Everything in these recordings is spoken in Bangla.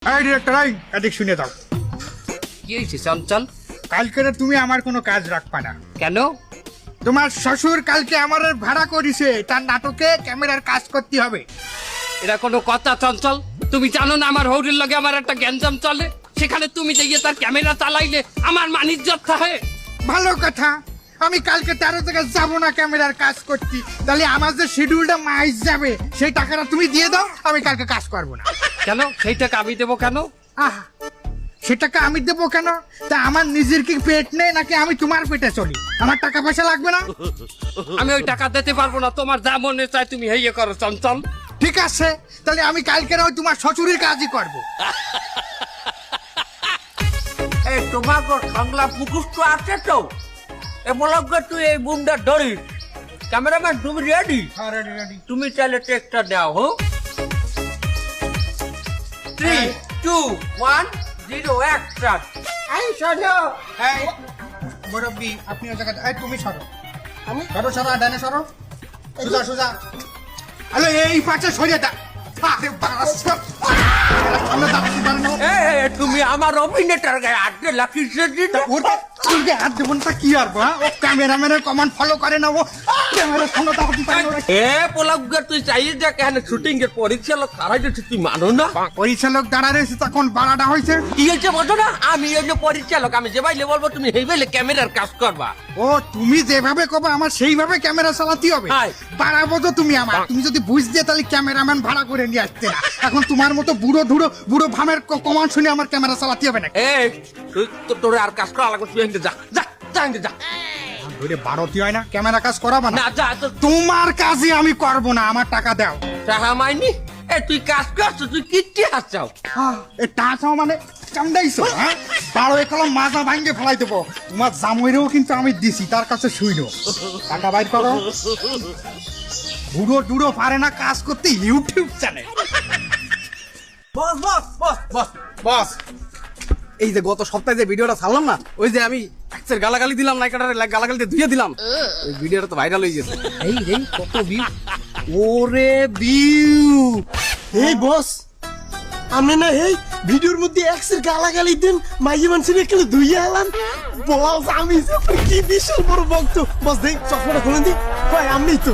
এই ডিরেক্টর, এই এদিক শুনে দাও। কি হয়েছে চঞ্চল? কালকে তুমি আমার কোনো কাজ রাখবা না। কেন? তোমার শ্বশুর কালকে আমার ভাড়া করিছে, তার নাটকে ক্যামেরার কাজ করতে হবে। এটা কোনো কথা চঞ্চল? তুমি জানো না আমার হৌরির লগে আমার একটা গ্যাঞ্জাম চলে, সেখানে তুমি যে তার ক্যামেরা চালাইলে আমার মানিজ্জত থাকে। ভালো কথা, আমি কালকে 13 থেকে যাবো না ক্যামেরার কাজ করতে, তাহলে আমার যে শিডিউলটা মাইজ যাবে সেই টাকাটা তুমি দিয়ে দাও, আমি কালকে কাজ করবো না। কেন? সেই টাকা আমি দেবো কেন? আহা, সেটাকে আমি দেবো কেন? তা আমার নিজের কি পেট নেই নাকি আমি তোমার পেটে চলি? আমার টাকা পয়সা লাগবে না? আমি ওই টাকা দিতে পারবো না, তোমার যা মনে চায় তুমি হেয়ে করো চঞ্চল। ঠিক আছে, তাহলে আমি কালকে ওই তোমার শ্বশুরের কাজই করবো। এই তোমার সংলাপ মুখস্থ আছে তো? এ বলবে তুই এই বুমটা ধরিস। ক্যামেরাম্যান তুমি রেডি? তুমি চাইলে টেকটা দাও। হো 3, 2, 1, 0 অ্যাকশন। এই সরো, এই মুরব্বি, আপনি ওই জায়গায়, এই তুমি সরো, আমি সরো, ডানে সরো, সোজা সোজা। আরে এই পাশে সরিয়ে দা। আরে বাস, সামনে দাঁড়ানো। তুমি আমার অভিনেতার গায়ে আটকে লাকিছে দিন। ওটা তুলকে হাত দেবো না কি আর বা? ও ক্যামেরাম্যানের কমান্ড ফলো করে না, ও ক্যামেরা ফলো দাঁড়াতে পারে না। পোলাগুলো তুই চাইয়ে দেখ কেন শুটিং এর পরিচালক খারাই দিচ্ছে, তুই মানো না? পরিচালক দাঁড়া রয়েছে, তখন বাড়াটা হয়েছে। কি হয়েছে বলতো না? আমি এই যে পরিচালক, আমি যে বাইলে বলবো তুমি এই বাইলে ক্যামেরার কাজ করবা। ও তুমি যেভাবে কবে আমার সেইভাবে ক্যামেরা চালাতে হবে। হাই। বাড়াবো তো তুমি আমার, তুমি যদি বুঝতে তাহলে ক্যামেরাম্যান ভাড়া করে নিয়ে আসতে না। এখন তোমার মতো বুড়ো ভামের কমান্ড শুনে আমার ক্যামেরা চালাতে হবে না। এই তুই তোর আর কাজ করা লাগবে, তুই যা যা যা যা। ধরে বারোটি হয় না, ক্যামেরা কাজ করাবা না। না যা তো তোমার কাজই আমি করবো না, আমার টাকা দাও। টাকা মাইনি। এ তুই কাজ করছ, তুই কিট্টি হাসছাও। এ টাকাও মানে চান্দাইছো, হ্যাঁ? বারো একলা মাজা ভাঙ্গে ফেলাই দেবো। তোমার জামইরেও কিন্তু আমি দিছি, তার কাছে শুইলো। টাকা বাইর করো। বুড়ো পারে না কাজ করতে, ইউটিউব চ্যানেল। বস বস বস বস বস, এই যে গত সপ্তাহে যে ভিডিওটা ছাড়লাম না, ওই যে আমি এক্সের গালাগালি দিলাম, নাইকাটারে গালাগালিতে ধুয়ে দিলাম, ওই ভিডিওটা তো ভাইরাল হয়ে গেছে। এই কত ভিউ! ওরে বিউ! এই বস, আমি না এই ভিডিওর মধ্যে এক্সের গালাগালি দেন মাইয়ে মানুষের একটু ধুয়ে আলাম। বস আমি যে কি বিশাল বড় ভক্ত। বস দেখ চশমাটা খুলে দি, ভাই আমি তো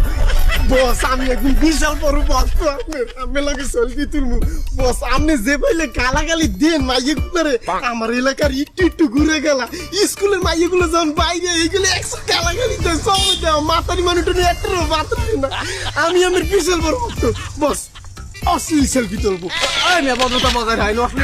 বস, আমি একদম বিশাল বড় ভক্ত আপনার। আমি লাগে সেলফি তুলবো। বস আপনি যে পাইলে গালাগালি দেন মাইয়ে গুলারে, আমার এলাকার একটু ঘুরে গেলা স্কুলের মাইয়ে গুলো যখন বাইরে এইগুলো একশো গালাগালি দেয়, সব দেওয়া মাতারি মানুষটা নিয়ে একটা মাত্রা না। আমি আমার বিশাল বড় ভক্ত। বস অশ্লীল সেলফি তুলবো। আমি ভদ্রতা বজায় রাখি।